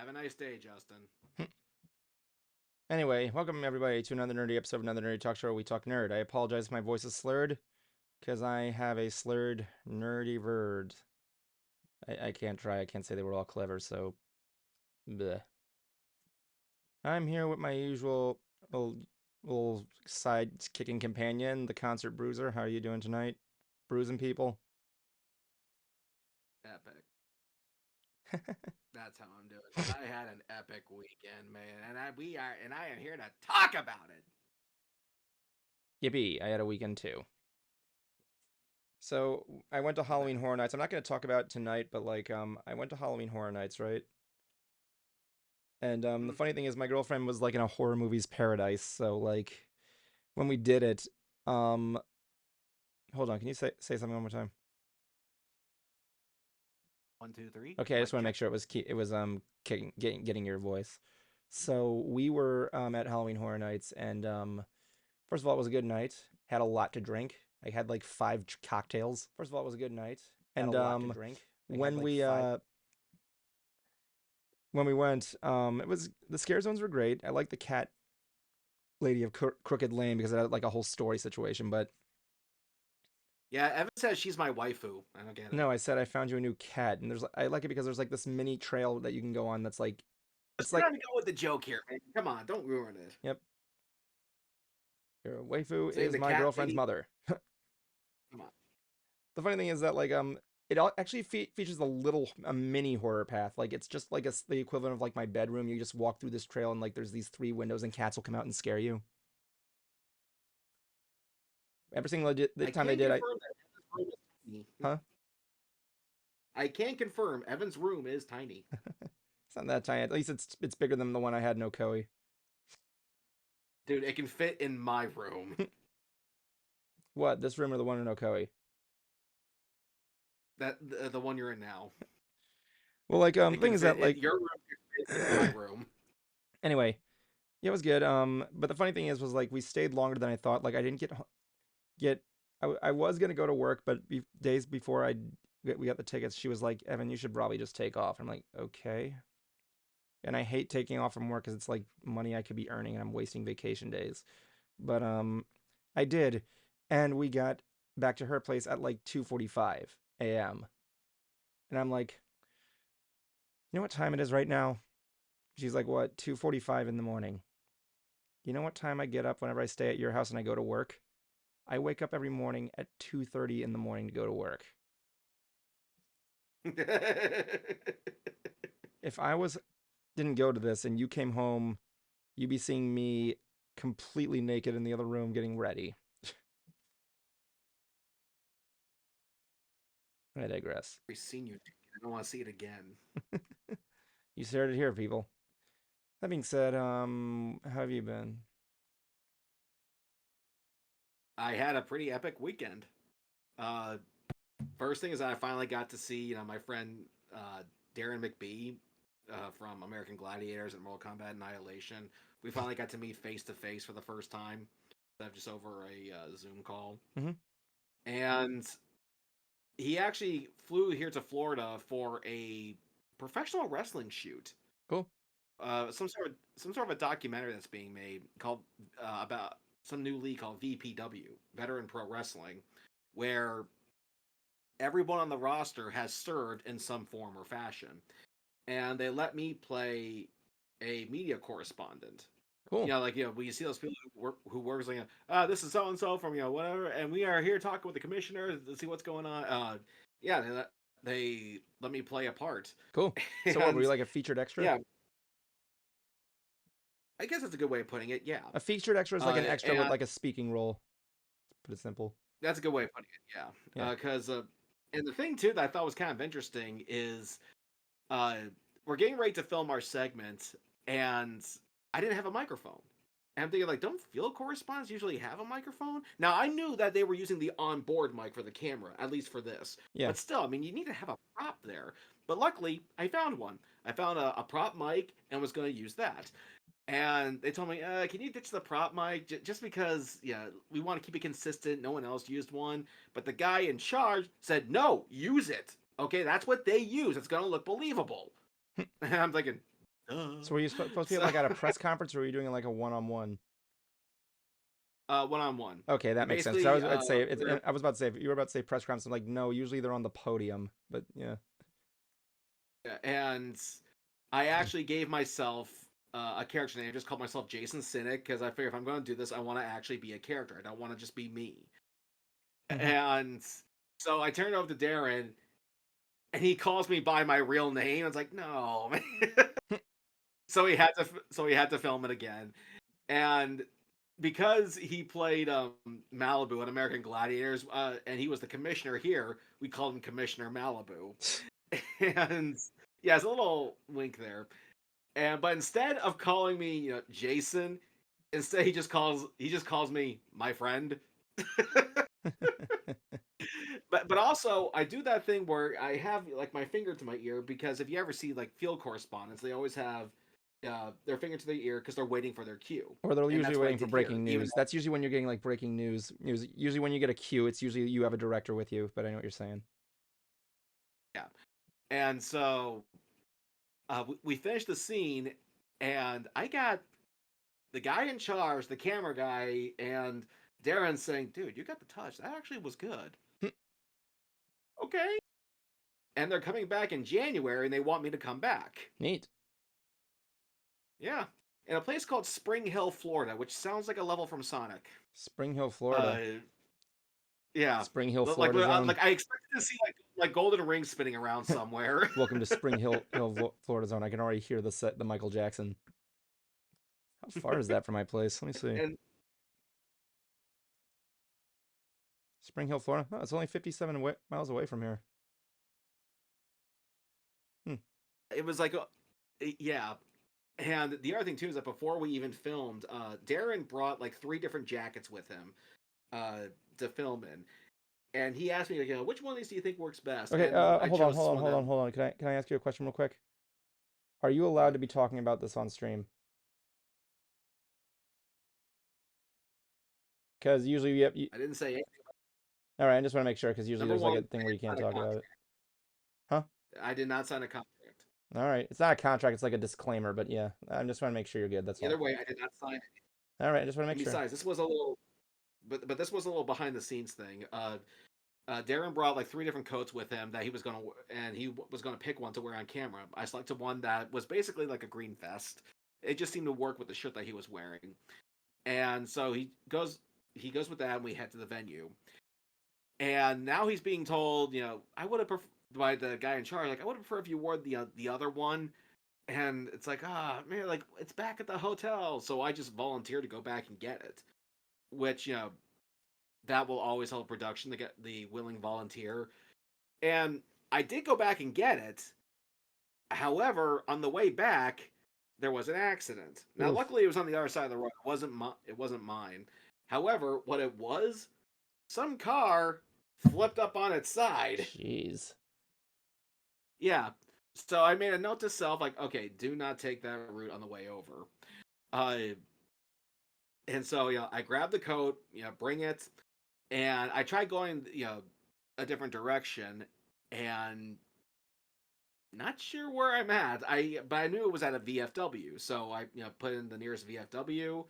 Have a nice day, Justin. Anyway, welcome everybody to another nerdy episode of another nerdy talk show where we talk nerd. I apologize if my voice is slurred, because I have a slurred nerdy word. I can't try, I can't say they were all clever, so bleh. I'm here with my usual little side-kicking companion, the concert bruiser. How are you doing tonight? Bruising people? Epic. That's how I'm doing. I had an epic weekend, man, and I am here to talk about it. Yippee, I had a weekend too. So, I went to Halloween Horror Nights. I'm not going to talk about it tonight, but I went to Halloween Horror Nights, right? And the funny thing is, my girlfriend was like in a horror movie's paradise. So like, when we did it, hold on, can you say something one more time? 1, 2, 3. Okay, I just Mic want to make check. sure it was getting your voice. So we were at Halloween Horror Nights, and first of all, it was a good night. Had a lot to drink. I had like 5 cocktails. First of all, it was a good night, and Had a lot to drink. when we went, it was the scare zones were great. I like the cat lady of Crooked Lane because it had like a whole story situation. But Yeah, Evan says she's my waifu. I don't get it. no, I said I found you a new cat, and I like it because there's like this mini trail that you can go on that's like Just it's like trying to go with the joke here, man. Come on, don't ruin it. yep, your waifu Saying is the my cat girlfriend's lady. mother. Come on. The funny thing is that it actually features a mini horror path. Like it's just like the equivalent of like my bedroom. You just walk through this trail and like there's these 3 windows and cats will come out and scare you. Every single the I time they can't did, confirm that Evan's room is tiny. huh? I can confirm Evan's room is tiny. It's not that tiny. At least it's bigger than the one I had in Okoe. Dude, it can fit in my room. What, this room or the one in Okoe? That the one you're in now. Well, like the It thing can is fit that in like your room. Can fit in my room. anyway, yeah, it was good. But the funny thing was like we stayed longer than I thought. Like I didn't get. I was gonna go to work, but days before we got the tickets, she was like, "Evan, you should probably just take off." I'm like, "Okay." And I hate taking off from work because it's like money I could be earning, and I'm wasting vacation days. But I did, and we got back to her place at like 2:45 a.m. And I'm like, "You know what time it is right now?" She's like, "What? 2:45 in the morning." You know what time I get up whenever I stay at your house and I go to work? I wake up every morning at 2:30 in the morning to go to work. If I didn't go to this and you came home, you'd be seeing me completely naked in the other room getting ready. I digress. I've seen you. I don't want to see it again. You heard it here, people. That being said, how have you been? I had a pretty epic weekend. Uh, First thing is that I finally got to see my friend Darren McBee from American Gladiators and Mortal Kombat Annihilation. We finally got to meet face to face for the first time, just over a Zoom call. Mm-hmm. And he actually flew here to Florida for a professional wrestling shoot. Cool. Some sort of a documentary that's being made called about some new league called VPW, Veteran Pro Wrestling, where everyone on the roster has served in some form or fashion, and they let me play a media correspondent. Cool. We see those people who works like, this is so and so from whatever, and we are here talking with the commissioner to see what's going on. Yeah, they let me play a part. Cool. So what, were you like a featured extra? Yeah, I guess that's a good way of putting it. Yeah, A featured extra is like an extra with and like a speaking role. To put it simple. that's a good way of putting it. Yeah, Yeah. Because and the thing too that I thought was kind of interesting is we're getting ready to film our segment, and I didn't have a microphone. And I'm thinking, like, don't field correspondents usually have a microphone? Now, I knew that they were using the onboard mic for the camera, at least for this. Yeah. But still, I mean, you need to have a prop there. But luckily, I found one. I found a prop mic and was going to use that. And they told me, can you ditch the prop mic? Just because, yeah, we want to keep it consistent. No one else used one. But the guy in charge said, no, use it. Okay, that's what they use. It's going to look believable. And I'm thinking, So were you supposed to be So, like at a press conference, or were you doing like a one-on-one? one-on-one. Okay, that makes sense. 'Cause Basically, I'd say we're I was about to say if you were about to say press conference. I'm like, no, usually they're on the podium. But yeah. and I actually gave myself a character name. I just called myself Jason Cynic because I figure if I'm going to do this, I want to actually be a character. I don't want to just be me. And so I turned it over to Darren, and he calls me by my real name. I was like, no, man. So he had to film it again, and because he played Malibu in American Gladiators, and he was the commissioner here, we called him Commissioner Malibu. And yeah, it's a little wink there. But instead of calling me, Jason, instead he just calls me my friend. But also I do that thing where I have like my finger to my ear, because if you ever see like field correspondents, they always have their finger to their ear because they're waiting for their cue, Or they're and usually that's what I waiting for did here. breaking Even news. That's usually when you're getting like breaking news. Usually when you get a cue, it's usually you have a director with you. But I know what you're saying. yeah, and so we finished the scene, and I got the guy in charge, the camera guy, and Darren saying, "Dude, you got the touch. That actually was good." Okay. And they're coming back in January, and they want me to come back. Neat. Yeah. In a place called Spring Hill, Florida, which sounds like a level from Sonic. Spring Hill, Florida. Uh, yeah. Spring Hill, Like, Florida zone. like I expected to see like golden rings spinning around somewhere. Welcome to Spring Hill, Florida zone. I can already hear the Michael Jackson. How far is that from my place? Let me see. And Spring Hill, Florida. Oh, it's only 57 miles away from here. Hmm. it was like, yeah. And the other thing too is that before we even filmed, Darren brought like 3 different jackets with him to film in. And he asked me, like, which one of these do you think works best? Okay. And I chose one of them. Hold on. Can I ask you a question real quick? Are you allowed to be talking about this on stream? Because usually I didn't say anything. All right, I just want to make sure because usually Number there's like one, a thing where you can't not a talk about contract. it. Huh? I did not sign a contract. All right. It's not a contract, it's like a disclaimer, but yeah. I just want to make sure you're good. That's all. Either way, I did not sign it. All right, I just want to And make sure. besides, this was a little, but this was a little behind the scenes thing. Darren brought like 3 different coats with him that he was gonna, and he was gonna pick one to wear on camera. I selected one that was basically like a green vest. It just seemed to work with the shirt that he was wearing, and so he goes with that, and we head to the venue. And now he's being told, I would have by the guy in charge, like I would have preferred if you wore the other one. And it's like, man, like it's back at the hotel. So I just volunteered to go back and get it, which, that will always help production to get the willing volunteer. And I did go back and get it. However, on the way back, there was an accident. Now, Oof. luckily, it was on the other side of the road. It wasn't mine. However, what it was, some car flipped up on its side. Jeez. Yeah. So I made a note to self, like, okay, do not take that route on the way over. Uh, and so, I grabbed the coat, bring it, and I tried going, a different direction, and not sure where I'm at. But I knew it was at a VFW, so I, put in the nearest VFW,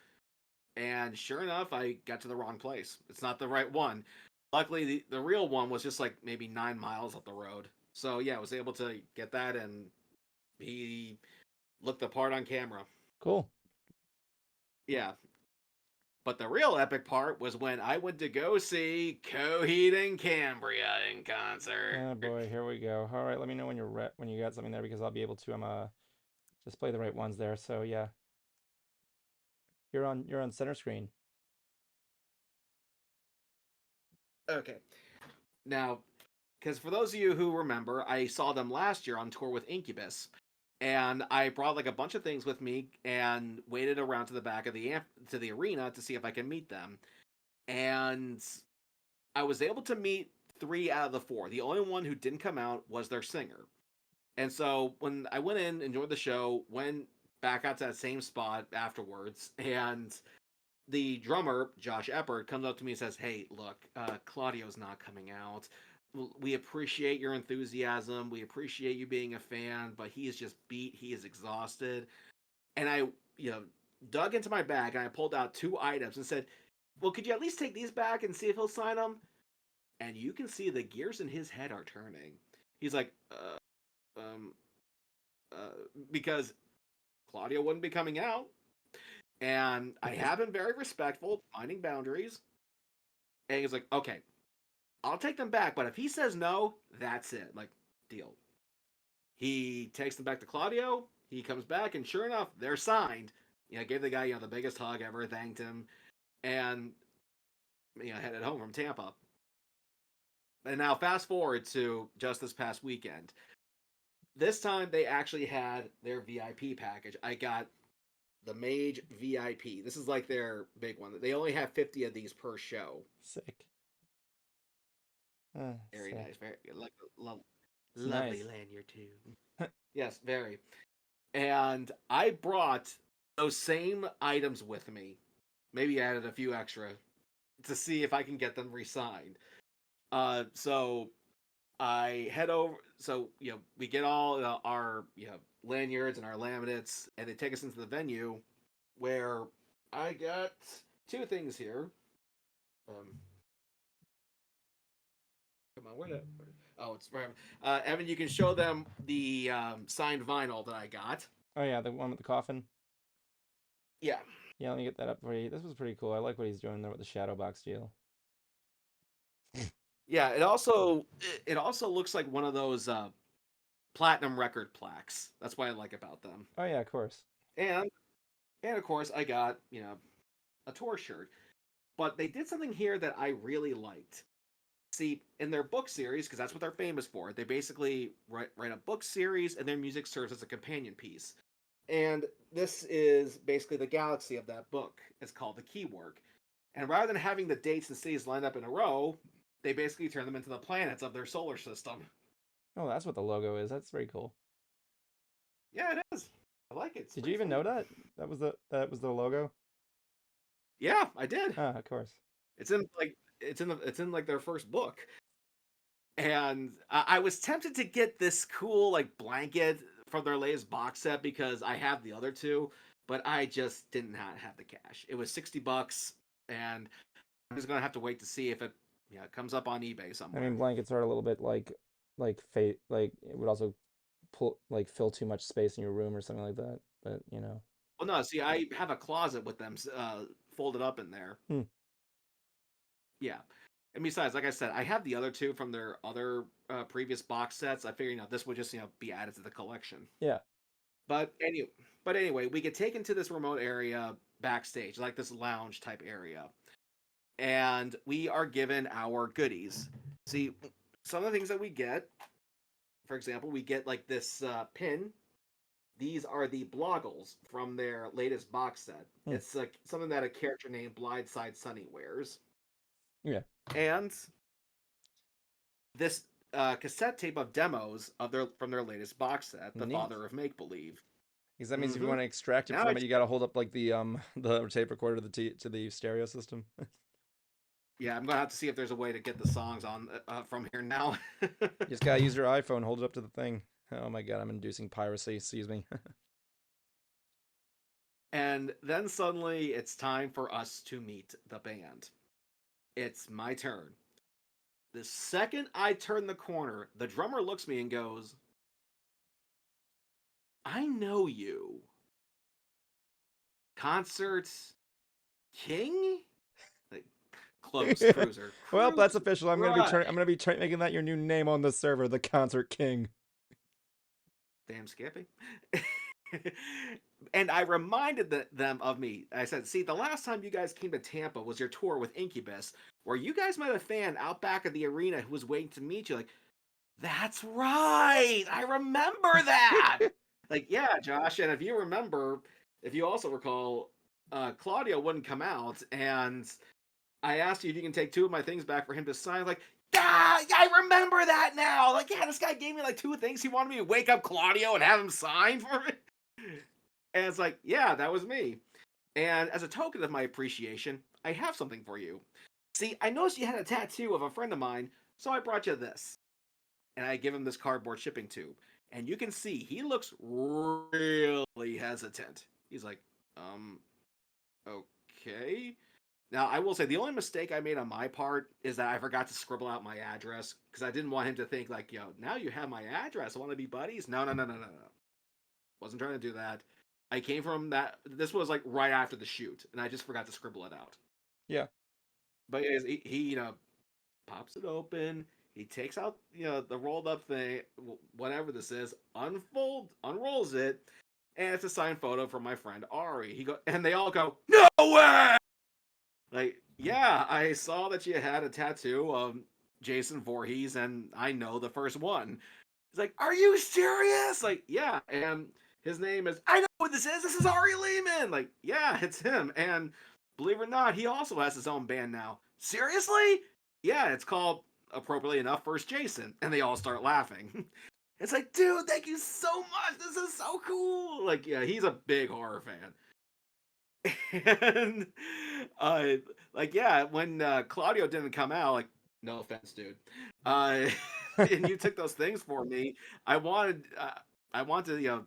and sure enough, I got to the wrong place. It's not the right one. Luckily, the real one was just like maybe 9 miles up the road. So yeah, I was able to get that, and he looked the part on camera. Cool. Yeah. But the real epic part was when I went to go see Coheed and Cambria in concert. Oh boy, here we go. All right, let me know when when you got something there because I'll be able to just play the right ones there. So yeah. You're on center screen. Okay. Now, because for those of you who remember, I saw them last year on tour with Incubus, and I brought like a bunch of things with me and waited around to the back of the arena to see if I can meet them. And I was able to meet 3 out of the 4. The only one who didn't come out was their singer. And so when I went in, enjoyed the show, went back out to that same spot afterwards, and the drummer, Josh Eppert, comes up to me and says, "Hey, look, Claudio's not coming out. we appreciate your enthusiasm. We appreciate you being a fan, but he is just beat. He is exhausted. And I, you know, dug into my bag and I pulled out 2 items and said, well, could you at least take these back and see if he'll sign them? And you can see the gears in his head are turning. He's like, um, because Claudio wouldn't be coming out. And I have been very respectful, finding boundaries. And he's like, okay, I'll take them back, but if he says no, that's it. Like, deal. He takes them back to Claudio. He comes back, and sure enough, they're signed. Gave the guy the biggest hug ever, thanked him, and headed home from Tampa. And now fast forward to just this past weekend. This time they actually had their VIP package. I got the Mage VIP. This is like their big one. They only have 50 of these per show. Sick. Very sick. nice. Very lovely nice. lanyard too. Yes, very. And I brought those same items with me. Maybe added a few extra to see if I can get them re-signed. So I head over. So we get all our lanyards and our laminates, and they take us into the venue where I got 2 things here. Come on, where? Oh, it's right. Evan, you can show them the signed vinyl that I got. Oh yeah, the one with the coffin. Yeah. Yeah, let me get that up for you. This was pretty cool. I like what he's doing there with the shadow box deal. Yeah, it also looks like one of those platinum record plaques. That's what I like about them. Oh yeah, of course. And of course I got, a tour shirt. But they did something here that I really liked. See, in their book series, because that's what they're famous for, they basically write a book series and their music serves as a companion piece. And this is basically the galaxy of that book. It's called the Keywork. And rather than having the dates and cities lined up in a row, they basically turn them into the planets of their solar system. Oh, that's what the logo is. That's very cool. Yeah, it is. I like it. Did you even know that? That was the logo? Yeah, I did. Ah, of course. It's in their first book. And I was tempted to get this cool blanket from their latest box set because I have the other 2, but I just did not have the cash. It was $60, and I'm just gonna have to wait to see if it comes up on eBay somewhere. I mean, blankets are a little bit like it would also fill too much space in your room or something like that. But Well, no, see, I have a closet with them folded up in there. Yeah. And besides, like I said, I have the other 2 from their other previous box sets. I figured, this would just be added to the collection. Yeah. But anyway, we get taken to this remote area backstage, like this lounge type area, and we are given our goodies. See, some of the things that we get, for example, we get this pin. These are the bloggles from their latest box set. It's something that a character named Blindside Sunny wears. Yeah. And this cassette tape of demos from their latest box set, The Father of Make Believe. Because that means if you want to extract it from it, you got to hold up the tape recorder to the stereo system. Yeah, I'm gonna have to see if there's a way to get the songs on from here now. You just gotta use your iPhone, hold it up to the thing. Oh my god, I'm inducing piracy. Excuse me. And then suddenly it's time for us to meet the band. It's my turn. The second I turn the corner, the drummer looks at me and goes, I know you. Concert King? Close, Cruizer. Well, that's official. I'm gonna be making that your new name on the server, the Concert King. Damn Skippy. And I reminded them of me. I said, see, the last time you guys came to Tampa was your tour with Incubus, where you guys met a fan out back of the arena who was waiting to meet you. That's right. I remember that. Yeah, Josh. And if you also recall, Claudio wouldn't come out, and I asked you if you can take 2 of my things back for him to sign. I remember that now. This guy gave me 2 things. He wanted me to wake up Claudio and have him sign for it. And it's yeah, that was me. And as a token of my appreciation, I have something for you. See, I noticed you had a tattoo of a friend of mine, so I brought you this. And I give him this cardboard shipping tube. And you can see he looks really hesitant. He's like, okay. Now, I will say the only mistake I made on my part is that I forgot to scribble out my address because I didn't want him to think, like, yo, now you have my address. I want to be buddies. No, no, no, no, no, no. Wasn't trying to do that. I came from that. This was like right after the shoot, and I just forgot to scribble it out. Yeah. But he pops it open. He takes out, the rolled up thing, whatever this is, unrolls it, and it's a signed photo from my friend Ari. And they all go, no way! Like, yeah, I saw that you had a tattoo of Jason Voorhees, and I know the first one. He's like, are you serious? Like, yeah, and his name is, I know what this is. This is Ari Lehman. Like, yeah, it's him. And believe it or not, he also has his own band now. Seriously? Yeah, it's called, appropriately enough, First Jason. And they all start laughing. It's like, dude, thank you so much. This is so cool. Like, yeah, he's a big horror fan. And, when Claudio didn't come out, like, no offense, dude. And you took those things for me. I wanted to,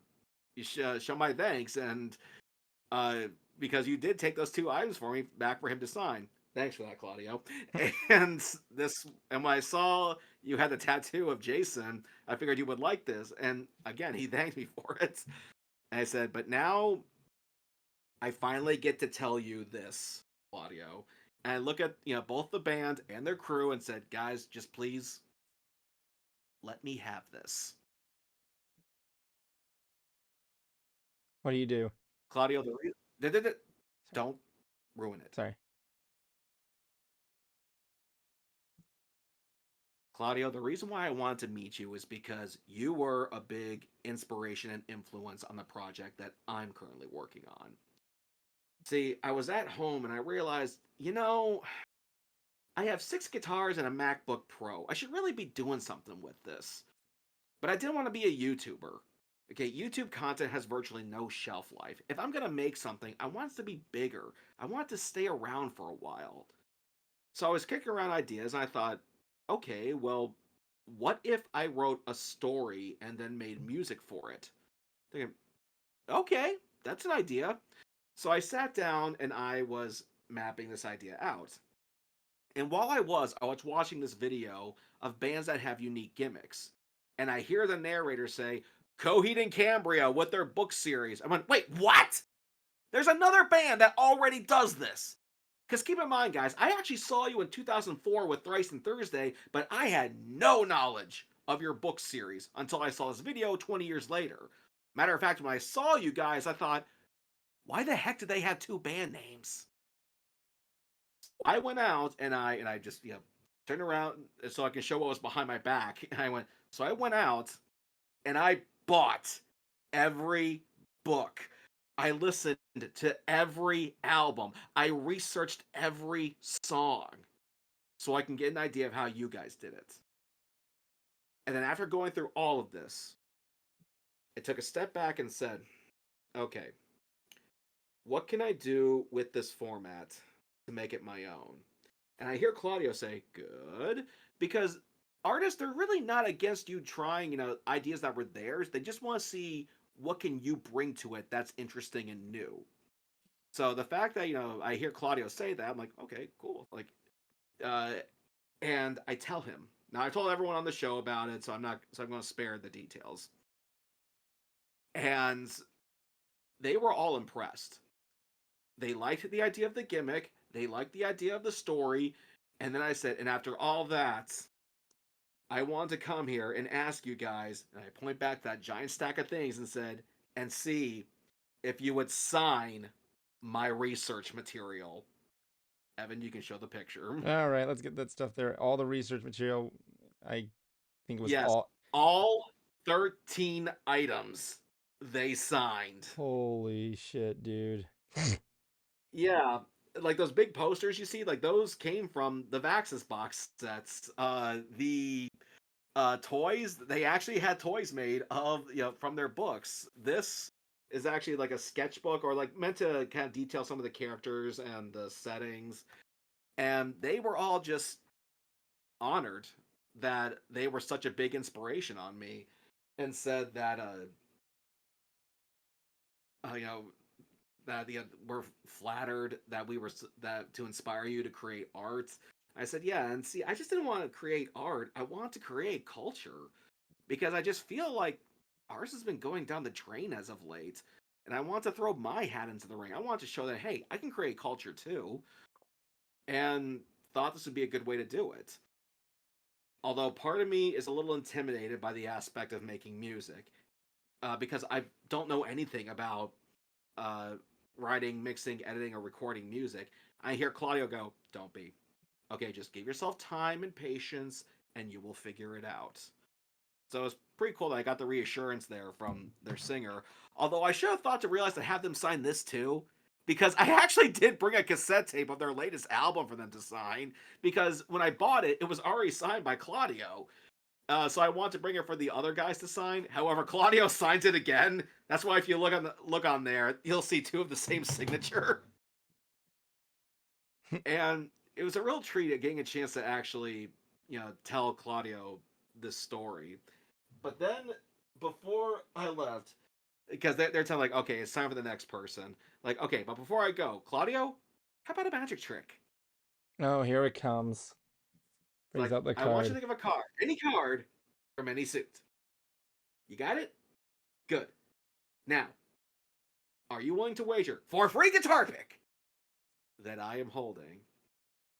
show my thanks, and because you did take those 2 items for me back for him to sign. Thanks for that, Claudio. And when I saw you had the tattoo of Jason, I figured you would like this. And again, he thanked me for it. And I said, but now I finally get to tell you this, Claudio. And I look at both the band and their crew and said, guys, just please let me have this. What do you do? Claudio, don't ruin it. Sorry. Claudio, the reason why I wanted to meet you is because you were a big inspiration and influence on the project that I'm currently working on. See, I was at home and I realized, I have 6 guitars and a MacBook Pro. I should really be doing something with this. But I didn't want to be a YouTuber. Okay, YouTube content has virtually no shelf life. If I'm going to make something, I want it to be bigger. I want it to stay around for a while. So I was kicking around ideas and I thought, okay, well, what if I wrote a story and then made music for it? Thinking, okay, that's an idea. So I sat down and I was mapping this idea out. And while I was watching this video of bands that have unique gimmicks. And I hear the narrator say, Coheed and Cambria with their book series. I went, wait, what? There's another band that already does this. Because keep in mind, guys, I actually saw you in 2004 with Thrice and Thursday, but I had no knowledge of your book series until I saw this video 20 years later. Matter of fact, when I saw you guys, I thought, why the heck did they have 2 band names? I went out and I just turned around so I can show what was behind my back. And I went out and I bought every book. I listened to every album. I researched every song so I can get an idea of how you guys did it. And then after going through all of this, I took a step back and said, okay, what can I do with this format to make it my own? And I hear Claudio say, good, because artists, they're really not against you trying, ideas that were theirs. They just want to see what can you bring to it that's interesting and new. So the fact that, I hear Claudio say that, I'm like, okay, cool. Like, and I tell him. Now, I told everyone on the show about it, so I'm going to spare the details. And they were all impressed. They liked the idea of the gimmick. They liked the idea of the story. And then I said, and after all that, I wanted to come here and ask you guys, and I point back to that giant stack of things and said, and see if you would sign my research material. Evan, you can show the picture. All right, let's get that stuff there. All the research material, I think it was Yes, all 13 items they signed. Holy shit, dude. Yeah, like those big posters you see, like those came from the Vaxxus box sets. The toys, they actually had toys made of, from their books. This is actually like a sketchbook or like meant to kind of detail some of the characters and the settings. And they were all just honored that they were such a big inspiration on me, and said that you know, that we're flattered that we were that to inspire you to create art. I said, yeah, and see, I just didn't want to create art. I want to create culture because I just feel like ours has been going down the drain as of late, and I want to throw my hat into the ring. I want to show that hey, I can create culture too, and thought this would be a good way to do it. Although part of me is a little intimidated by the aspect of making music, because I don't know anything about uh, writing, mixing, editing, or recording music. I hear Claudio go, "Don't be. Okay, just give yourself time and patience, and you will figure it out." So it's pretty cool that I got the reassurance there from their singer. Although I should have thought to realize to have them sign this too, because I actually did bring a cassette tape of their latest album for them to sign. Because when I bought it, it was already signed by Claudio. So I want to bring it for the other guys to sign. However, Claudio signs it again. That's why if you look on there, you'll see two of the same signature. And it was a real treat at getting a chance to actually, tell Claudio this story. But then before I left, because they're telling like, okay, it's time for the next person. Like, okay, but before I go, Claudio, how about a magic trick? Oh, here it comes. Brings Like, out the I want you card. to think of a card, any card from any suit. You got it? Good. Now, are you willing to wager for a free guitar pick that I am holding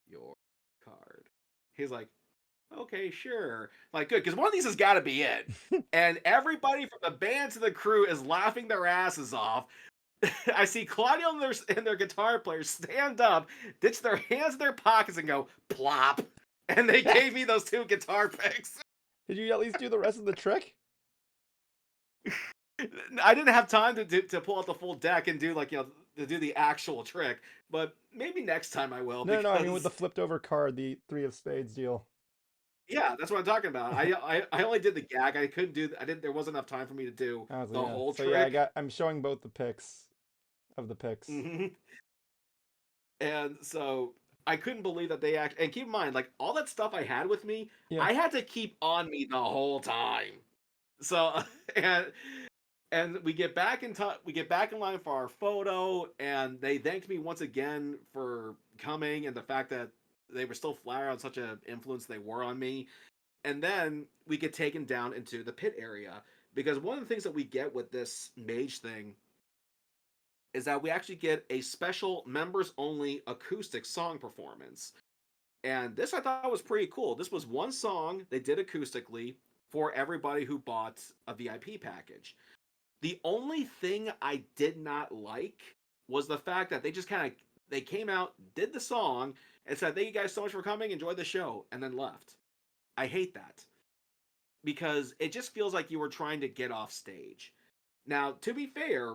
your card? He's like, okay, sure. Like, good, because one of these has got to be it. And everybody from the band to the crew is laughing their asses off. I see Claudio and their guitar players stand up, ditch their hands in their pockets, and go plop. And they gave me those two guitar picks. Did you at least do the rest of the trick? I didn't have time to pull out the full deck and do to do the actual trick, but maybe next time I will No, no, no. I mean with the because flipped over card, the three of spades deal. yeah, that's what I'm talking about. I only did the gag. I couldn't do. I didn't. There wasn't enough time for me to do I was like, the yeah. whole So yeah, trick. I'm showing both the picks of the picks. Hmm. And so I couldn't believe that they actually. And keep in mind, like all that stuff I had with me, Yeah. I had to keep on me the whole time. So and we get back in time. We get back in line for our photo, and they thanked me once again for coming and the fact that they were still flattered on such an influence they were on me. And then we get taken down into the pit area because one of the things that we get with this mage thing is that we actually get a special members only acoustic song performance. And this I thought was pretty cool. This was one song they did acoustically for everybody who bought a VIP package. The only thing I did not like was the fact that they just kind of they came out, did the song, and said, "Thank you guys so much for coming, enjoy the show," and then left. I hate that because it just feels like you were trying to get off stage. Now, to be fair,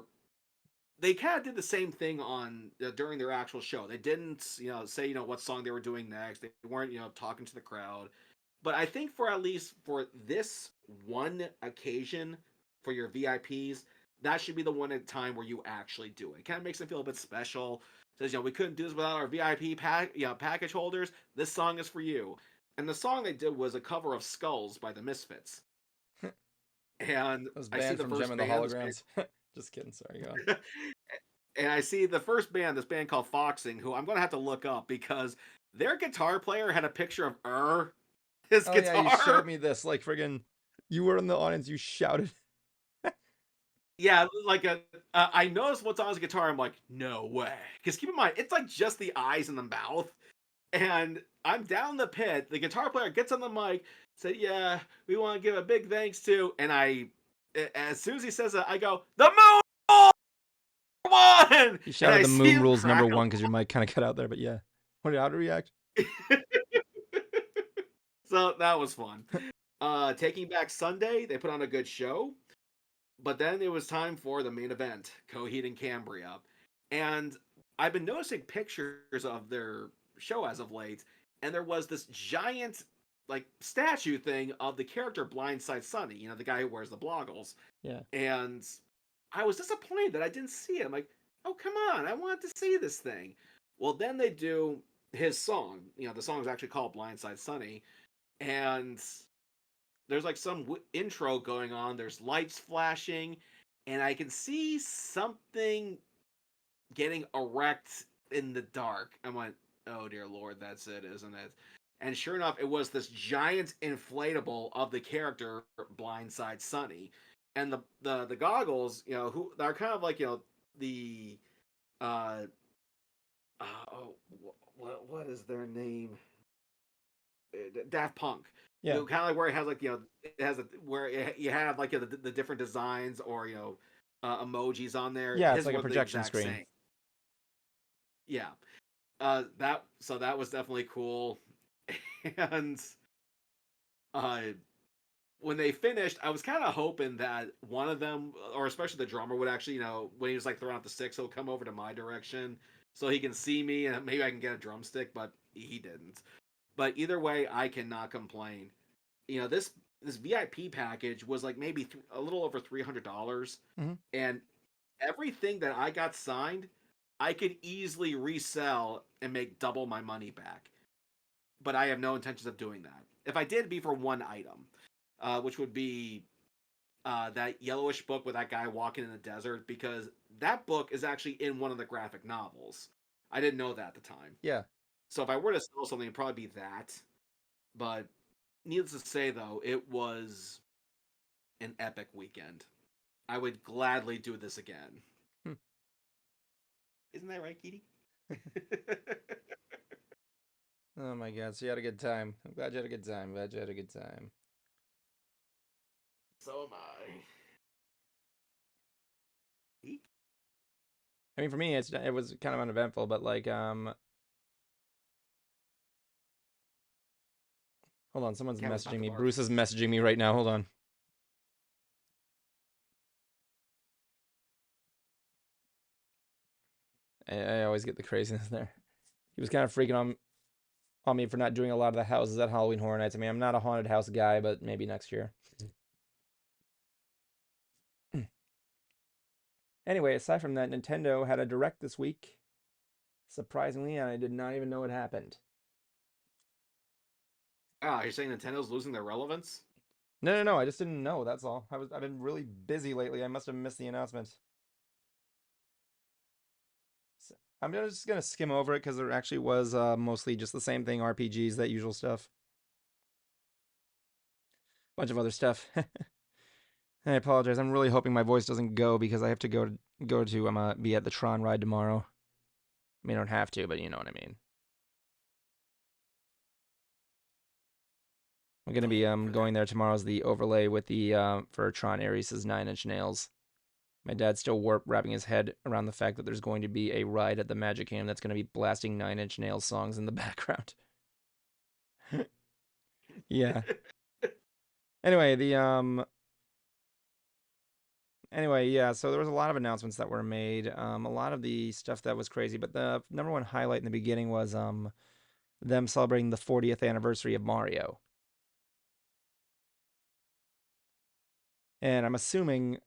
they kind of did the same thing on during their actual show. They didn't, say what song they were doing next. They weren't, talking to the crowd. But I think for at least for this one occasion for your VIPs, that should be the one at time where you actually do it. It kind of makes them feel a bit special. Says, we couldn't do this without our VIP package holders. This song is for you. And the song they did was a cover of Skulls by the Misfits. And Those I see bands the from Gem first and the band, Holograms. Just kidding. Sorry, go on. and I see the first band, this band called Foxing, who I'm going to have to look up because their guitar player had a picture of his Oh yeah, you showed guitar. me this. Like friggin', you were in the audience. You shouted. Yeah, like I noticed what's on his guitar. I'm like, no way. Because keep in mind, it's like just the eyes and the mouth. And I'm down the pit. The guitar player gets on the mic, said, "Yeah, we want to give a big thanks to." And as soon as he says that, I go, "The moon one!" You And shouted I the see moon him rules number crack one because your mic kind of cut out there. But yeah, what? How to react? So that was fun. Taking Back Sunday, they put on a good show, but then it was time for the main event, Coheed and Cambria. And I've been noticing pictures of their show as of late, and there was this giant, like, statue thing of the character Blindside Sonny, the guy who wears the bloggles. Yeah. And I was disappointed that I didn't see it. I'm like, oh, come on, I wanted to see this thing. Well, then they do his song. The song is actually called Blindside Sonny, and there's like some intro going on. There's lights flashing, and I can see something getting erect in the dark. I went, oh dear lord, that's it, isn't it? And sure enough, it was this giant inflatable of the character Blindside Sunny, and the goggles, who they're kind of like the uh, oh, what is their name? Daft Punk. Yeah. Kind of like where it has like it has where you have like the different designs or emojis on there. Yeah, it's His like a were the projection exact screen. same. Yeah. That was definitely cool. And uh when they finished, I was kind of hoping that one of them, or especially the drummer, would actually, when he was like throwing out the sticks, he'll come over to my direction so he can see me and maybe I can get a drumstick, but he didn't. But either way, I cannot complain. This VIP package was like maybe a little over $300, Mm-hmm. and everything that I got signed, I could easily resell and make double my money back. But I have no intentions of doing that. If I did, it'd be for one item, which would be that yellowish book with that guy walking in the desert, because that book is actually in one of the graphic novels. I didn't know that at the time. Yeah. So if I were to sell something, it'd probably be that. But needless to say, though, it was an epic weekend. I would gladly do this again. Hmm. Isn't that right, Kitty? Oh my god, so you had a good time. I'm glad you had a good time. Glad you had a good time. So am I. I mean, for me, it was kind of uneventful, but like, hold on, someone's Cat was about messaging to me. bark. Bruce is messaging me right now. Hold on. I always get the craziness there. He was kind of freaking on me for not doing a lot of the houses at Halloween Horror Nights. I mean, I'm not a haunted house guy, but maybe next year. Anyway, aside from that, Nintendo had a direct this week, surprisingly, and I did not even know it happened. Ah, you're saying Nintendo's losing their relevance? No, I just didn't know. That's all. I've been really busy lately. I must have missed the announcement. So, I'm just gonna skim over it because there actually was mostly just the same thing, RPGs, that usual stuff. Bunch of other stuff. I apologize. I'm really hoping my voice doesn't go because I have to go to be at the Tron ride tomorrow. I mean, I don't have to, but you know what I mean. I'm gonna be going there tomorrow as the overlay with the for Tron Ares' Nine Inch Nails. My dad's still wrapping his head around the fact that there's going to be a ride at the Magic Kingdom that's going to be blasting Nine Inch Nails songs in the background. Yeah. Anyway, yeah, so there was a lot of announcements that were made. A lot of the stuff that was crazy, but the number one highlight in the beginning was them celebrating the 40th anniversary of Mario. And I'm assuming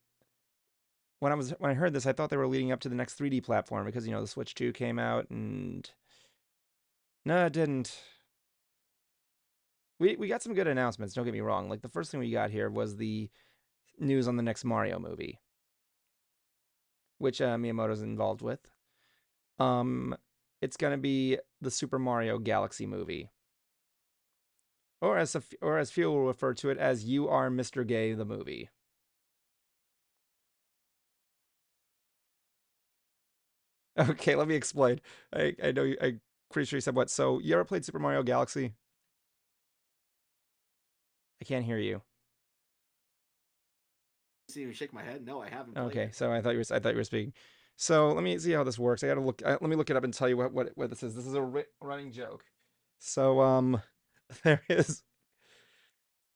when I heard this, I thought they were leading up to the next 3D platform because the Switch 2 came out, and no, it didn't. We got some good announcements, don't get me wrong. Like, the first thing we got here was the news on the next Mario movie, which Miyamoto's involved with. It's gonna be the Super Mario Galaxy movie, or as few will refer to it as "You Are Mr. Gay" the movie. Okay, let me explain. I know I'm pretty sure you said what. So you ever played Super Mario Galaxy? I can't hear you. See me shake my head? No, I haven't played Okay, it. so I thought you were speaking. So let me see how this works. I gotta look. Let me look it up and tell you what this is. This is a running joke. So there is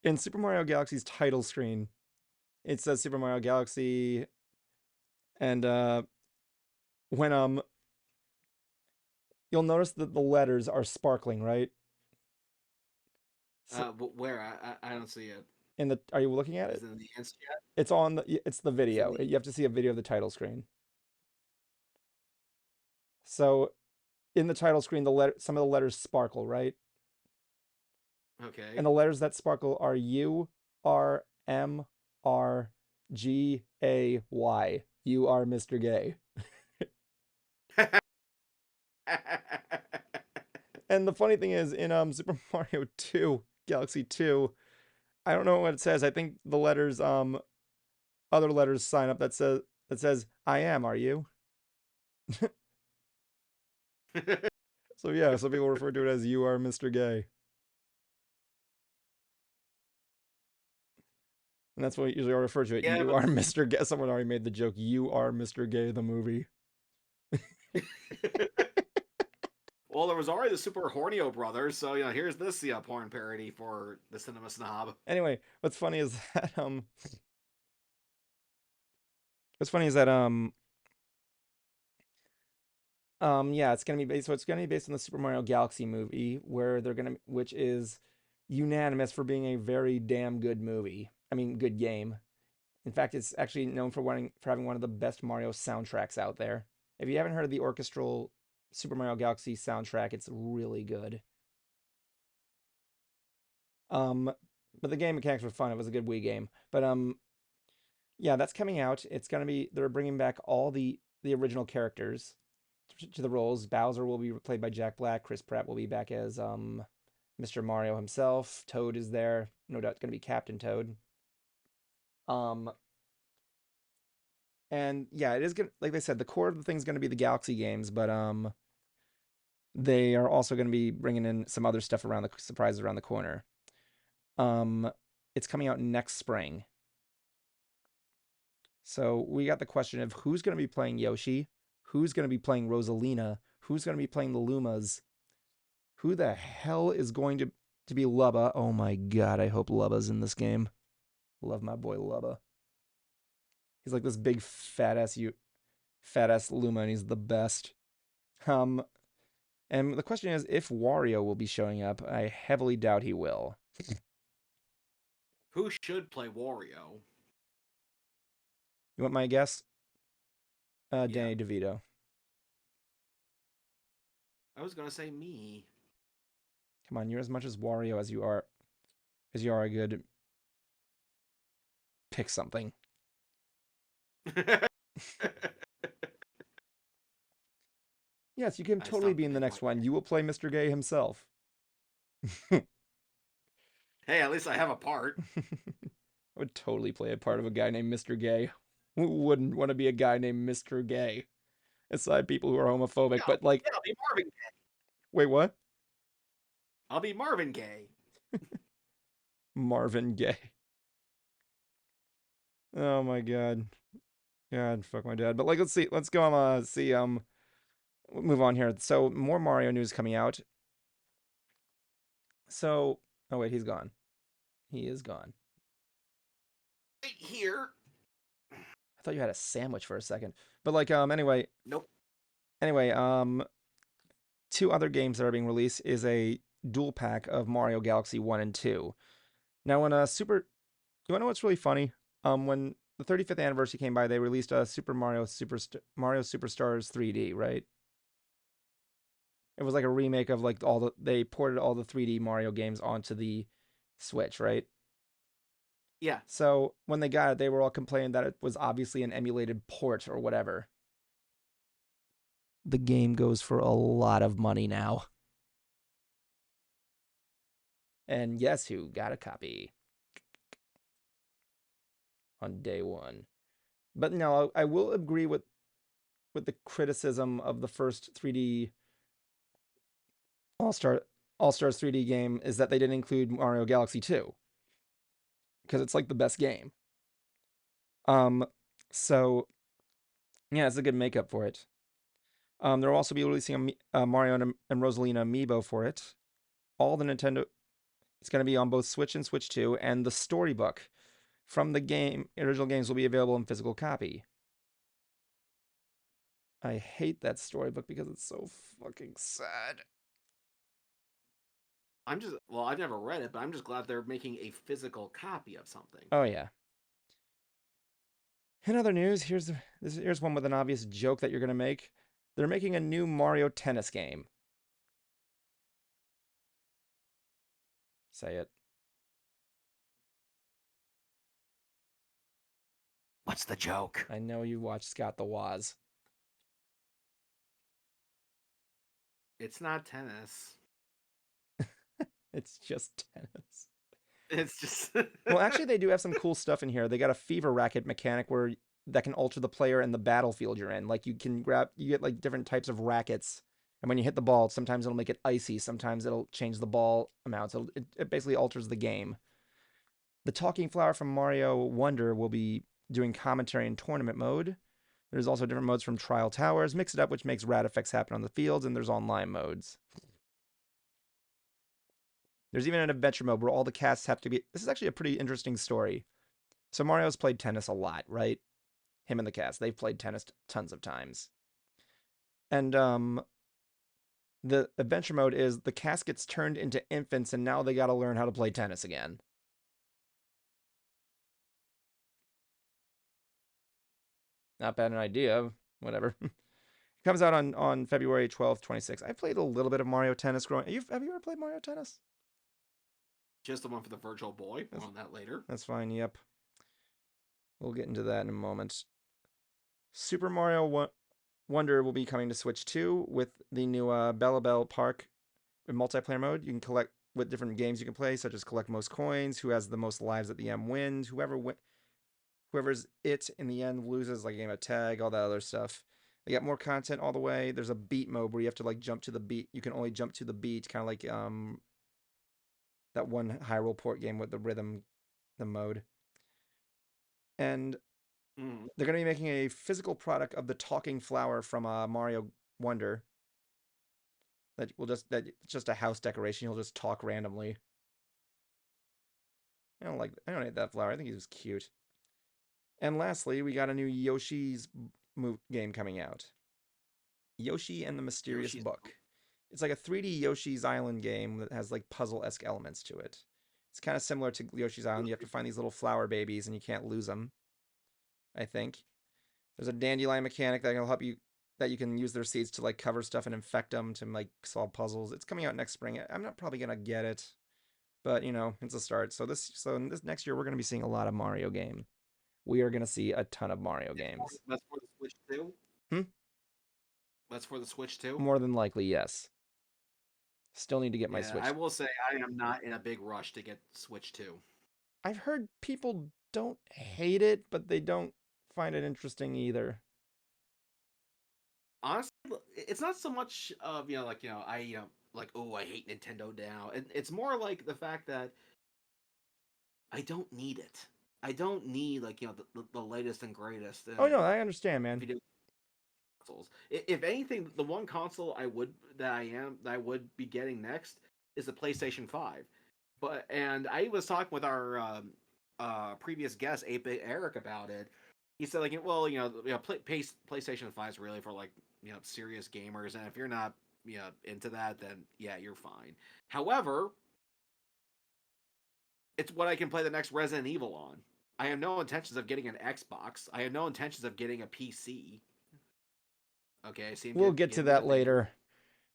in Super Mario Galaxy's title screen. It says Super Mario Galaxy, and when you'll notice that the letters are sparkling, right? So Where? I don't see it. are you looking at Is it? it in the answer yet? It's the Is it in video. the You have to see a video of the title screen. So in the title screen, some of the letters sparkle, right? And Okay. the letters that sparkle are URMRGAY. You are Mr. Gay. And the funny thing is, in Super Mario 2, Galaxy 2, I don't know what it says. I think the letters other letters sign up that says I am, are you? So yeah, some people refer to it as you are Mr. Gay. And that's what usually I refer to it. Yeah, You but are Mr. Gay. Someone already made the joke. You are Mr. Gay, the movie. well, there was already the Super Hornio brothers, so here's this porn parody for the cinema snob. Anyway, what's funny is that what's funny is that yeah, it's gonna be based. So it's gonna be based on the Super Mario Galaxy movie, where which is unanimous for being a very damn good movie. I mean, good game. In fact, it's actually known for having one of the best Mario soundtracks out there. If you haven't heard of the orchestral Super Mario Galaxy soundtrack, it's really good. Um, but the game mechanics were fun. It was a good Wii game. But yeah, that's coming out. It's gonna be they're bringing back all the original characters to the roles. Bowser will be played by Jack Black. Chris Pratt will be back as Mr. Mario himself. Toad is there. No doubt it's gonna be Captain Toad. Um, and yeah, it is gonna like they said, the core of the thing is gonna be the Galaxy games, but they are also gonna be bringing in some other stuff around the surprises around the corner. Um, it's coming out next spring. So we got the question of who's going to be playing Yoshi, who's going to be playing Rosalina, who's going to be playing the Lumas, who the hell is going to be Lubba? Oh my god, I hope Lubba's in this game. Love my boy Lubba. He's like this big fat ass Luma, and he's the best. Um, and the question is if Wario will be showing up. I heavily doubt he will. Who should play Wario? You want my guess? Yeah, Danny DeVito. I was gonna say me. Come on, you're as much as Wario as you are a good pick something. Yes, you can I totally stopped be to in the think next like, one. You will play Mr. Gay himself. I hey, at least I have a part. would totally play a part of a guy named Mr. Gay. Who wouldn't want to be a guy named Mr. Gay? Aside people who are homophobic, but like, Yeah, I'll be Marvin. wait, what? I'll be Marvin Gaye. Marvin Gaye. Oh my god. God, fuck my dad. But like, let's see. Let's go. See. Move on here. So more Mario news coming out. So, oh wait, he's gone. He is gone. Right here. I thought you had a sandwich for a second. But like, Nope. anyway, two other games that are being released is a dual pack of Mario Galaxy 1 and 2. Now, when you want to know what's really funny? When the 35th anniversary came by, they released a Mario Superstars 3D, right? It was like a remake of like they ported all the 3D Mario games onto the Switch, right? Yeah. So when they got it, they were all complaining that it was obviously an emulated port or whatever. The game goes for a lot of money now. And guess who got a copy on day one? But no, I will agree with the criticism of the first 3D All Star All Stars 3D game is that they didn't include Mario Galaxy 2 because it's like the best game. Um, so yeah, it's a good makeup for it. They'll also be releasing a Mario and Rosalina amiibo for it. All the Nintendo. It's going to be on both Switch and Switch 2, and the storybook from the original games will be available in physical copy. I hate that storybook because it's so fucking sad. I've never read it, but I'm just glad they're making a physical copy of something. Oh yeah. In other news, here's one with an obvious joke that you're gonna make. They're making a new Mario Tennis game. Say it. What's the joke? I know you watched Scott the Woz. It's not tennis. It's just tennis. It's just Well, actually, they do have some cool stuff in here. They got a fever racket mechanic where that can alter the player and the battlefield you're in. Like you can you get like different types of rackets, and when you hit the ball, sometimes it'll make it icy, sometimes it'll change the ball amount. So it basically alters the game. The talking flower from Mario Wonder will be doing commentary in tournament mode. There's also different modes from Trial Towers. Mix it up, which makes rad effects happen on the fields, and there's online modes. There's even an adventure mode where all the casts have to be. This is actually a pretty interesting story. So Mario's played tennis a lot, right? Him and the cast. They've played tennis tons of times. And the adventure mode is the cast gets turned into infants, and now they got to learn how to play tennis again. Not bad an idea. Whatever. Comes out on February 12th, 26th. I played a little bit of Mario Tennis growing. Have you ever played Mario Tennis? just the one for the Virtual Boy. More on that later. That's fine. Yep. We'll get into that in a moment. Super Mario Wonder will be coming to Switch 2 with the new Bella Bell Park in multiplayer mode. You can collect what different games you can play, such as collect most coins, who has the most lives at the end wins, whoever's it in the end loses, like a game of tag, all that other stuff. They got more content all the way. There's a beat mode where you have to like jump to the beat. You can only jump to the beat, kind of like that one Hyrule port game with the rhythm, the mode. And they're going to be making a physical product of the talking flower from Mario Wonder. That's just a house decoration. He'll just talk randomly. I don't hate that flower. I think he's cute. And lastly, we got a new Yoshi's game coming out. Yoshi and the Mysterious Book. It's like a 3D Yoshi's Island game that has like puzzle-esque elements to it. It's kind of similar to Yoshi's Island. You have to find these little flower babies and you can't lose them, I think. There's a dandelion mechanic that will help you, that you can use their seeds to like cover stuff and infect them to like solve puzzles. It's coming out next spring. I'm not probably gonna get it, but you know, it's a start. So this next year we're gonna be seeing a lot of Mario game. We are gonna see a ton of Mario games. That's for the Switch too. Hmm? That's for the Switch too. More than likely, yes. Still need to get my Switch. I will say I am not in a big rush to get Switch 2. I've heard people don't hate it, but they don't find it interesting either. Honestly, it's not so much of like oh I hate Nintendo now. It's more like the fact that I don't need it. I don't need like the latest and greatest. Oh no, I understand, man. Consoles. If anything, the one console I would be getting next is the PlayStation 5. And I was talking with our previous guest, 8-Bit Eric, about it. He said like, well, PlayStation 5 is really for like serious gamers, and if you're not into that, then yeah, you're fine. However, it's what I can play the next Resident Evil on. I have no intentions of getting an Xbox. I have no intentions of getting a PC. Okay, we'll get to that later.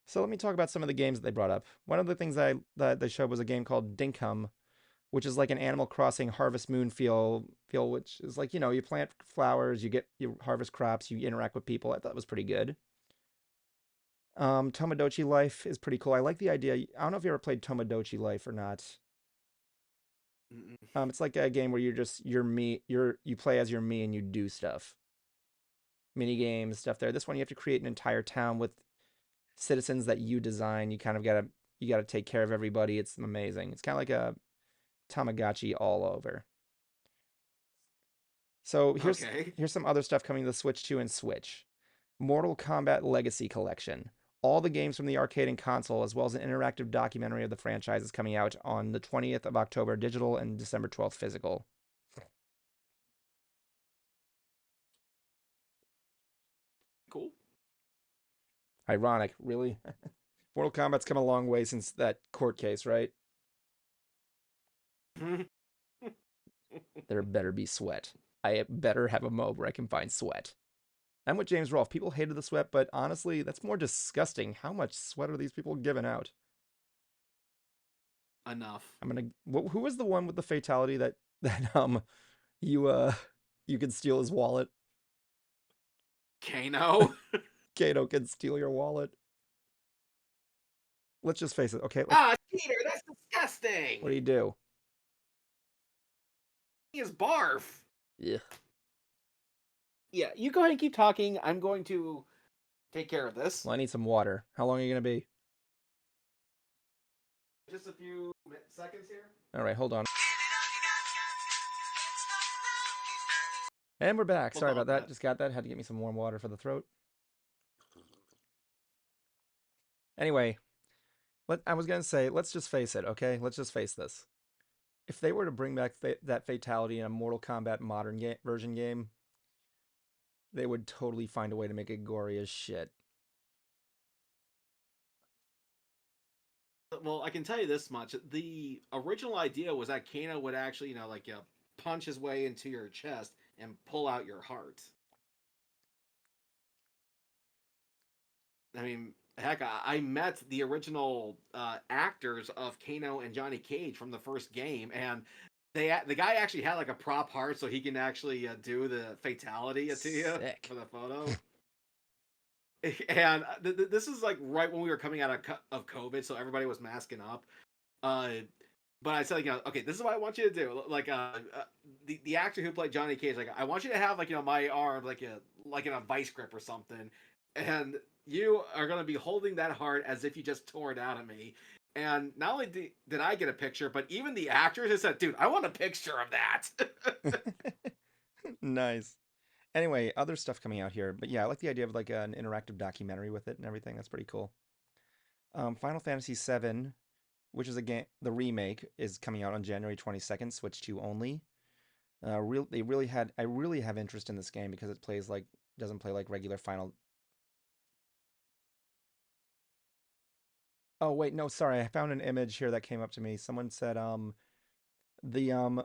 So let me talk about some of the games that they brought up. One of the things that they showed was a game called Dinkum, which is like an Animal Crossing Harvest Moon feel, which is like, you plant flowers, you harvest crops, you interact with people. I thought it was pretty good. Tomodachi Life is pretty cool. I like the idea. I don't know if you ever played Tomodachi Life or not. It's like a game where you play as your me and you do stuff. Mini games, stuff there. This one you have to create an entire town with citizens that you design. You kind of gotta take care of everybody. It's amazing. It's kind of like a Tamagotchi all over. So here's some other stuff coming to the Switch 2 and Switch. Mortal Kombat Legacy Collection. All the games from the arcade and console, as well as an interactive documentary of the franchise, is coming out on the 20th of October digital and December 12th physical. Cool. Ironic, really. Mortal Kombat's come a long way since that court case, right? There better be sweat. I better have a mode where I can find sweat. I'm with James Rolfe. People hated the sweat, but honestly, that's more disgusting. How much sweat are these people giving out? enough. I'm gonna. Who was the one with the fatality that you you can steal his wallet? Kano. Kato can steal your wallet. Let's just face it. Okay, Ah, Peter, that's what do disgusting. you do? He is barf. Yeah. Yeah, you go ahead and keep talking. I'm going to take care of this. Well, I need some water. How long are you gonna be? Just a few seconds here. All right, hold on. And we're back. We'll Sorry call about it that. that. Just got that. Had to get me some warm water for the throat. Anyway, I was gonna say, let's just face it, okay? Let's just face this. If they were to bring back that fatality in a Mortal Kombat modern version game, they would totally find a way to make it gory as shit. Well, I can tell you this much: the original idea was that Kano would actually, punch his way into your chest and pull out your heart. I mean, heck, I met the original actors of Kano and Johnny Cage from the first game, and the guy actually had like a prop heart, so he can actually do the fatality to you Sick. for the photo. And this is like right when we were coming out of COVID, so everybody was masking up. Uh, but I said, okay, this is what I want you to do. Like, the actor who played Johnny Cage, like, I want you to have like my arm like in a vice grip or something, and you are gonna be holding that heart as if you just tore it out of me. And not only did I get a picture, but even the actors have said, "Dude, I want a picture of that." Nice. Anyway, other stuff coming out here, but yeah, I like the idea of like an interactive documentary with it and everything. That's pretty cool. Final Fantasy VII, which is a game, the remake is coming out on January 22nd, Switch 2 only. I really have interest in this game because it plays like doesn't play like regular Final. Oh wait, no, sorry, I found an image here that came up to me. Someone said the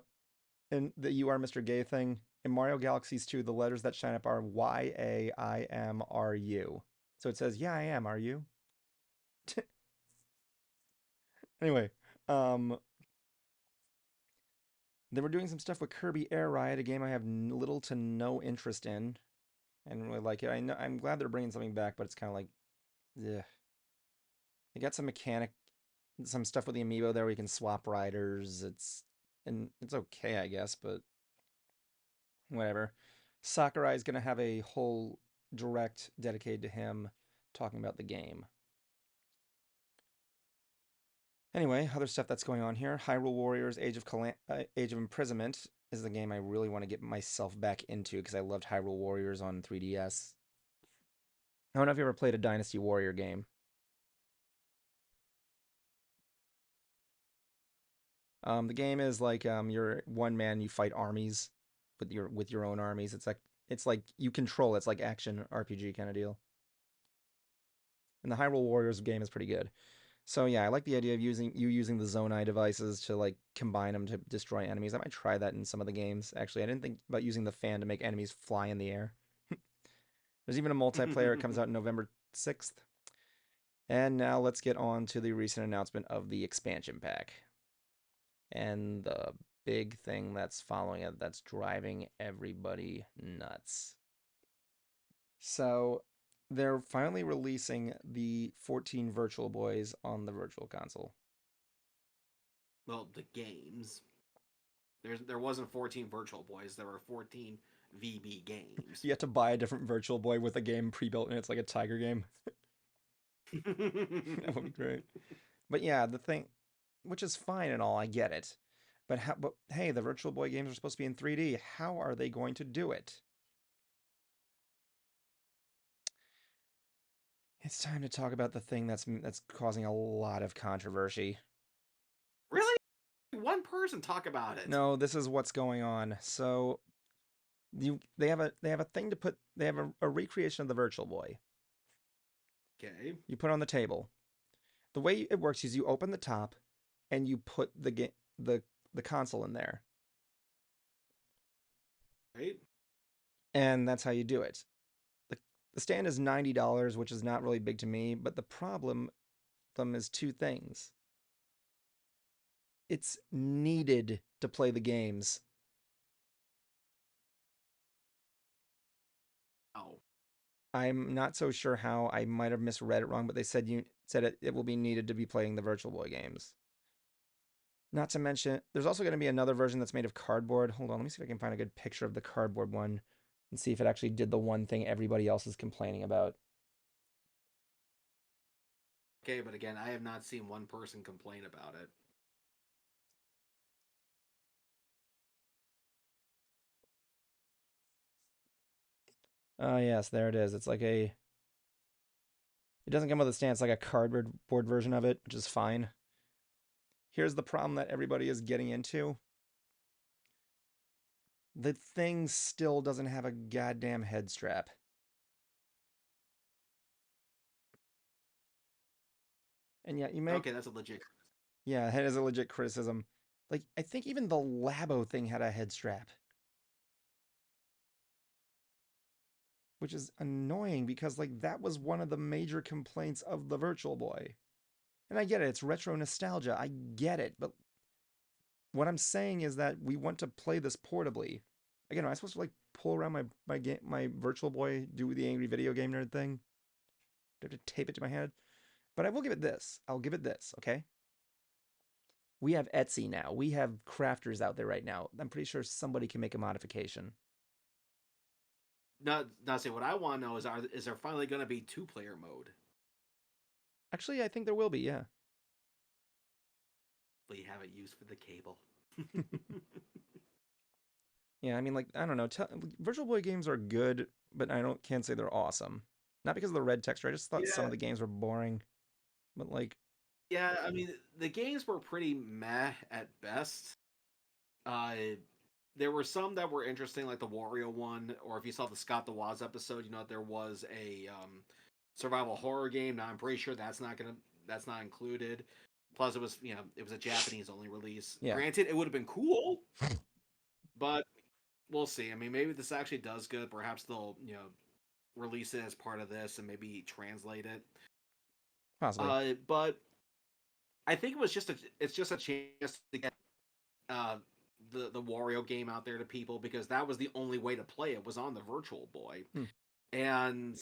in the "You Are Mr. Gay" thing in Mario Galaxies 2, the letters that shine up are YAIMRU. So it says, "Yeah, I am. Are you?" Anyway, um, they were doing some stuff with Kirby Air Ride, a game I have little to no interest in. I didn't really like it. I'm glad they're bringing something back, but it's kind of like, yeah. They got some stuff with the amiibo there where you can swap riders. It's okay, I guess, but whatever. Sakurai is gonna have a whole direct dedicated to him talking about the game. Anyway, other stuff that's going on here. Hyrule Warriors Age of Imprisonment is the game I really want to get myself back into because I loved Hyrule Warriors on 3DS. I don't know if you ever played a Dynasty Warrior game. The game is like you're one man, you fight armies with your own armies. It's like you control. It's like action RPG kind of deal. And the Hyrule Warriors game is pretty good. So yeah, I like the idea of using the Zonai devices to like combine them to destroy enemies. I might try that in some of the games. Actually, I didn't think about using the fan to make enemies fly in the air. There's even a multiplayer. It comes out November 6th. And now let's get on to the recent announcement of the expansion pack. And the big thing that's following it that's driving everybody nuts. So they're finally releasing the 14 Virtual Boys on the Virtual Console. Well, the games. There wasn't 14 Virtual Boys. There were 14 VB games. You have to buy a different Virtual Boy with a game pre-built and it's like a Tiger game. That would be great. But yeah, the thing, which is fine and all, I get it. But hey, the Virtual Boy games are supposed to be in 3D. How are they going to do it? It's time to talk about the thing that's causing a lot of controversy. Really? One person talk about it. No, this is what's going on. So they have a thing to put. They have a recreation of the Virtual Boy. Okay. You put on the table. The way it works is you open the top, and you put the console in there, Right. and that's how you do it. the The stand is $90, which is not really big to me, but the problem them is two things. it's needed to play the games. Oh, I'm not so sure how. I might have misread it wrong, but they said it will be needed to be playing the Virtual Boy games. Not to mention, there's also going to be another version that's made of cardboard. Hold on, let me see if I can find a good picture of the cardboard one and see if it actually did the one thing everybody else is complaining about. okay, but again, I have not seen one person complain about it. Oh, yes, there it is. It's like a. It doesn't come with a stand, it's like a cardboard board version of it, which is fine. Here's the problem that everybody is getting into. The thing still doesn't have a goddamn head strap. And yet you make. Okay, that's a legit. Yeah, that is a legit criticism. Like, I think even the Labo thing had a head strap, which is annoying because, like, that was one of the major complaints of the Virtual Boy. And I get it, it's retro nostalgia. I get it. But what I'm saying is that we want to play this portably. Again, am I supposed to, like, pull around my Virtual Boy, do the angry video game nerd thing? Do I have to tape it to my head? But I will give it this. I'll give it this, okay? We have Etsy now. We have crafters out there right now. I'm pretty sure somebody can make a modification. Not say what I want to know is there finally going to be two-player mode? Actually, I think there will be, yeah. Will you have it used for the cable? Yeah, I mean, like, I don't know. Virtual Boy games are good, but can't say they're awesome. Not because of the red texture. I just thought some Yeah, of the games were boring. But like, yeah. I mean, the games were pretty meh at best. Uh, there were some that were interesting, like the Wario one, or if you saw the Scott the Woz episode, you know there was a survival horror game. Now I'm pretty sure that's not included. Plus, it was a Japanese only release. yeah, Granted, it would have been cool, but we'll see. I mean, maybe this actually does good. Perhaps they'll release it as part of this and maybe translate it. possibly. But I think it's just a chance to get uh, the Wario game out there to people because that was the only way to play it was on the Virtual Boy, Hmm. and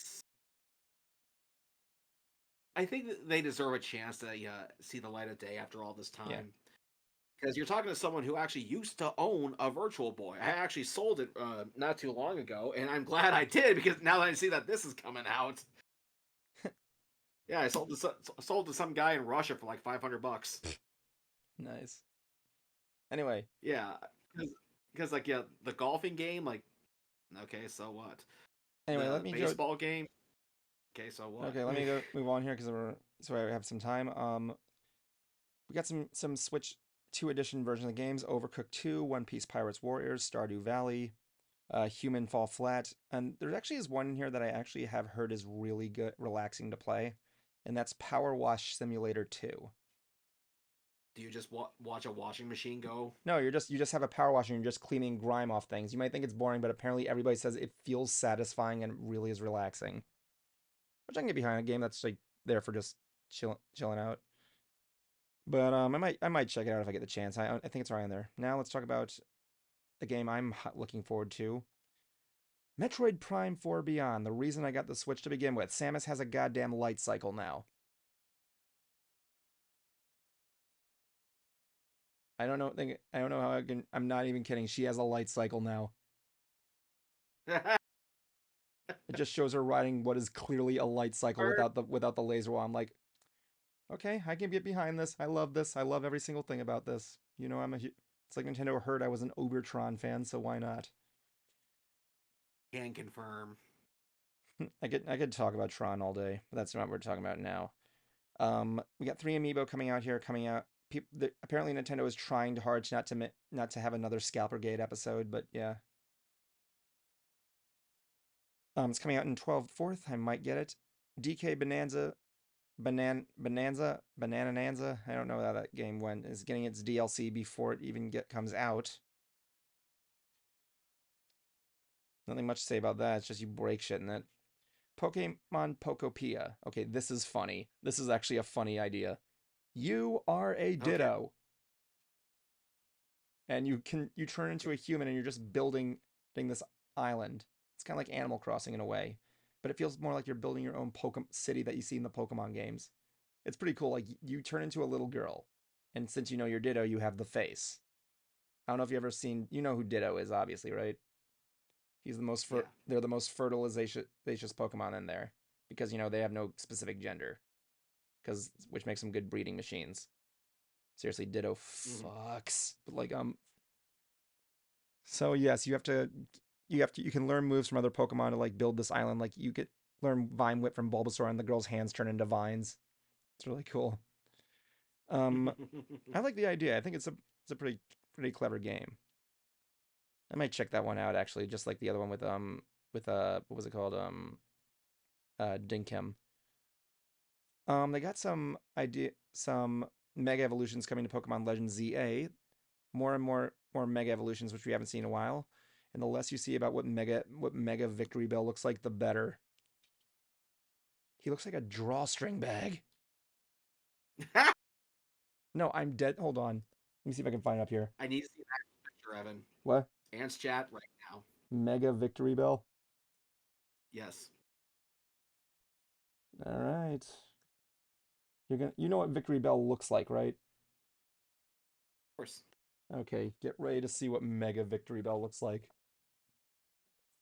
I think that they deserve a chance to see the light of day after all this Yeah. time. Because you're talking to someone who actually used to own a Virtual Boy. I actually sold it not too long ago, and I'm glad I did because now that I see that this is coming out, yeah, I sold to some guy in Russia for like $500. Nice. Anyway, Yeah, because like the golfing game, like okay, so what? anyway, let The me go. baseball game, okay, so what? Okay, let me go move on here because so I have some time. We got some Switch 2 edition version of the games: Overcooked 2, One Piece Pirates Warriors, Stardew Valley, Human Fall Flat, and there actually is one in here that I actually have heard is really good, relaxing to play, and that's Power Wash Simulator 2. Do you just watch a washing machine go? No, you just have a power washer and you're just cleaning grime off things. You might think it's boring, but apparently everybody says it feels satisfying and really is relaxing. Which I can get behind a game that's like there for just chilling out. But I might check it out if I get the chance. I think it's right on there. Now let's talk about the game I'm looking forward to. Metroid Prime 4 Beyond. The reason I got the Switch to begin with. Samus has a goddamn light cycle now. I don't know how I can. I'm not even kidding. She has a light cycle now. It just shows her riding what is clearly a light cycle Or without the laser wall. I'm like, okay, I can get behind this. I love this. I love every single thing about this. You know, it's like Nintendo heard I was an Ubertron fan, so why not? can confirm. I could talk about Tron all day, but that's not what we're talking about now. We got 3 amiibo coming out. Apparently Nintendo is trying hard not to have another Scalper Gate episode, but yeah. It's coming out in 12/4. I might get it. DK Bonanza Banananza. I don't know how that game went. Is getting its DLC before it even comes out. Nothing much to say about that. It's just you break shit in it. Pokemon Pokopia. Okay, this is funny. This is actually a funny idea. You are a Okay. Ditto. and you turn into a human and you're just building this island. It's kind of like Animal Crossing in a way, but it feels more like you're building your own Pokemon city that you see in the Pokemon games. It's pretty cool. Like you turn into a little girl, and since you know you're Ditto, you have the face. I don't know if you've ever seen. You know who Ditto is, obviously, right? He's the most Yeah. they're the most fertilizacious Pokemon in there because they have no specific gender, which makes them good breeding machines. Seriously, Ditto fucks. But like so yes, you can learn moves from other Pokemon to like build this island. Like you get learn Vine Whip from Bulbasaur and the girl's hands turn into vines. It's really cool. I like the idea. I think it's a pretty clever game. I might check that one out actually, just like the other one with what was it called? Dinkem. They got some Mega Evolutions coming to Pokemon Legends ZA. More and more Mega Evolutions, which we haven't seen in a while. And the less you see about what Mega Victory Bell looks like, the better. He looks like a drawstring bag. No, I'm dead. Hold on. Let me see if I can find it up here. I need to see that picture, Evan. What? Ants chat right now. Mega Victory Bell. Yes. All right. You know what Victory Bell looks like, right? Of course. Okay, get ready to see what Mega Victory Bell looks like.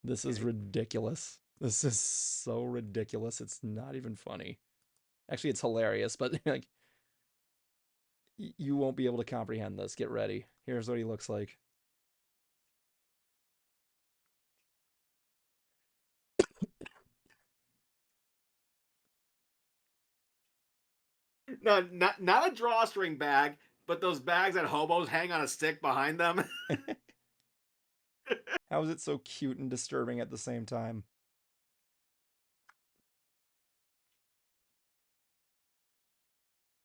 This is Okay. ridiculous. This is so ridiculous. It's not even funny. Actually, it's hilarious, but like you won't be able to comprehend this. Get ready. Here's what he looks like. No, not a drawstring bag, but those bags that hobos hang on a stick behind them. How is it so cute and disturbing at the same time?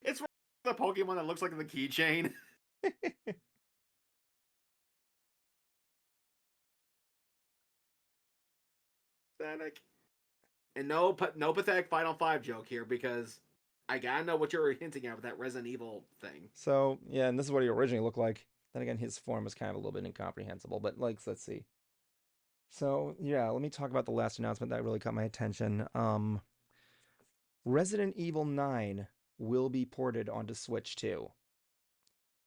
It's the Pokemon that looks like the keychain. Pathetic. And no pathetic Final Five joke here because I gotta know what you're hinting at with that Resident Evil thing. So, yeah, and this is what he originally looked like. Then again, his form is kind of a little bit incomprehensible, but like, let's see. So, yeah, let me talk about the last announcement that really caught my attention. Resident Evil 9 will be ported onto Switch 2.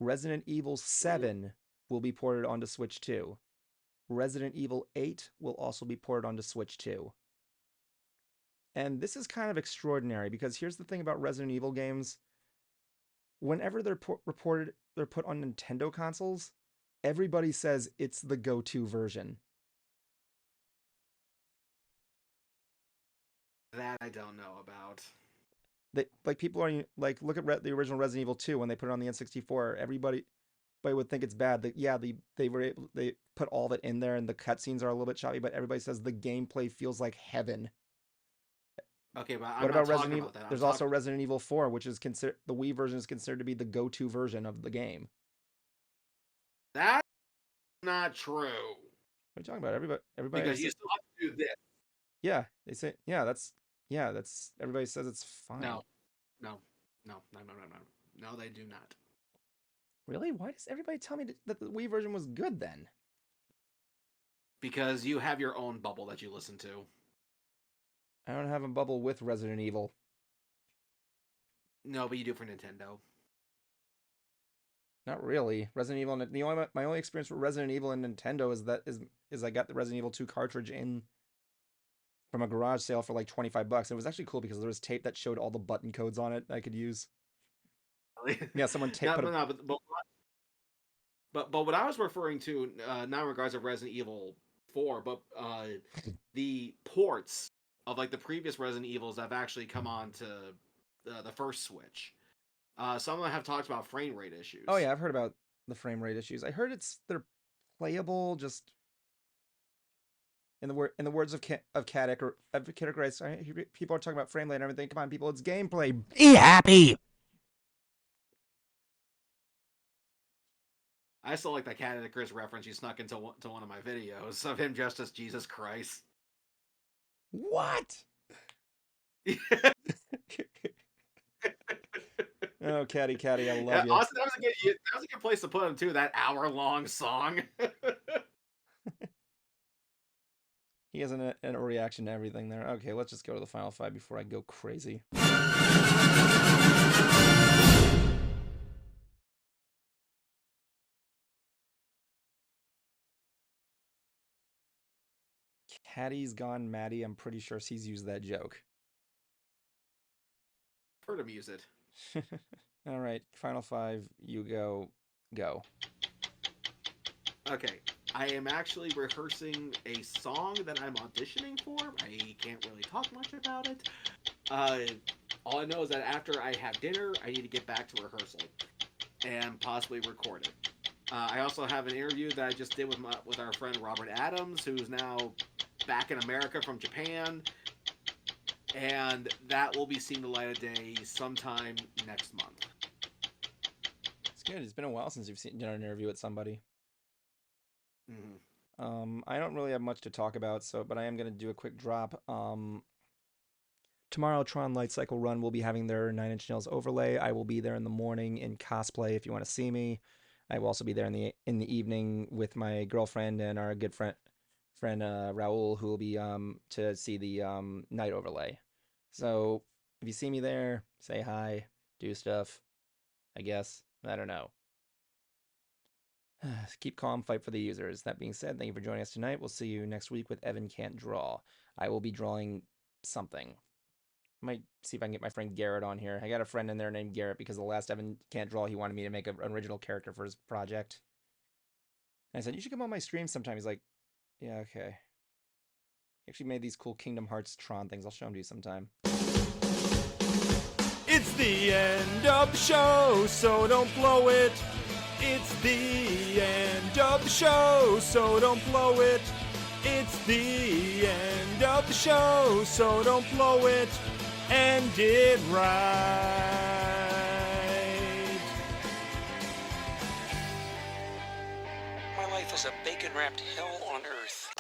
Resident Evil 7 will be ported onto Switch 2. Resident Evil 8 will also be ported onto Switch 2. And this is kind of extraordinary because here's the thing about Resident Evil games. Whenever they're put on Nintendo consoles, everybody says it's the go-to version. That I don't know about. People are like, look at the original Resident Evil 2 when they put it on the N64. Everybody would think it's bad. They put all of it in there and the cutscenes are a little bit choppy, but everybody says the gameplay feels like heaven. Okay, but What about Resident Evil? There's also Resident Evil 4, which is considered the Wii version is considered to be the go-to version of the game. That's not true. What are you talking about? Everybody Because you still have to do this. Yeah, they say that's everybody says it's fine. No. No, they do not. Really? Why does everybody tell me that the Wii version was good then? Because you have your own bubble that you listen to. I don't have a bubble with Resident Evil. No, but you do for Nintendo. Not really. Resident Evil. My only experience with Resident Evil and Nintendo is I got the Resident Evil 2 cartridge from a garage sale for like $25. It was actually cool because there was tape that showed all the button codes on it that I could use. Yeah, someone taped. But what I was referring to, not in regards of Resident Evil 4, but the ports of like the previous Resident Evils that have actually come on to the first Switch. Some of them have talked about frame rate issues. Oh yeah, I've heard about the frame rate issues. I heard they're playable, just in the words of categorize. People are talking about frame rate and everything. Come on, people, it's gameplay. Be happy. I still like that Canada Chris reference you snuck into one of my videos of him dressed as Jesus Christ. What? Oh, Caddy, Caddy, I Yeah, love you. Austin, that was a good place to put him too. That hour-long song. He has a reaction to everything there. Okay, let's just go to the final five before I go crazy. Caddy's gone Maddie. I'm pretty sure he's used that joke. Heard him use it. All right, final five. You go. Go. Okay, I am actually rehearsing a song that I'm auditioning for. I can't really talk much about it. All I know is that after I have dinner, I need to get back to rehearsal and possibly record it. I also have an interview that I just did with our friend Robert Adams, who's now back in America from Japan, and that will be seeing the light of day sometime next month. It's good. It's been a while since you've done an interview with somebody. Mm-hmm. I don't really have much to talk about, but I am going to do a quick drop. Tomorrow, Tron Light Cycle Run will be having their 9 Inch Nails overlay. I will be there in the morning in cosplay if you want to see me. I will also be there in the evening with my girlfriend and our good friend Raul, who will be to see the night overlay. So if you see me there, say hi, do stuff. I guess. I don't know. Keep calm, fight for the users. That being said, thank you for joining us tonight. We'll see you next week with Evan Can't Draw. I will be drawing something. I might see if I can get my friend Garrett on here. I got a friend in there named Garrett because the last Evan Can't Draw, he wanted me to make an original character for his project. And I said, you should come on my stream sometime. He's like, yeah, okay. He actually made these cool Kingdom Hearts Tron things. I'll show them to you sometime. It's the end of the show, so don't blow it. It's the end of the show, so don't blow it. It's the end of the show, so don't blow it. End it right. My life is a bacon-wrapped hell on earth.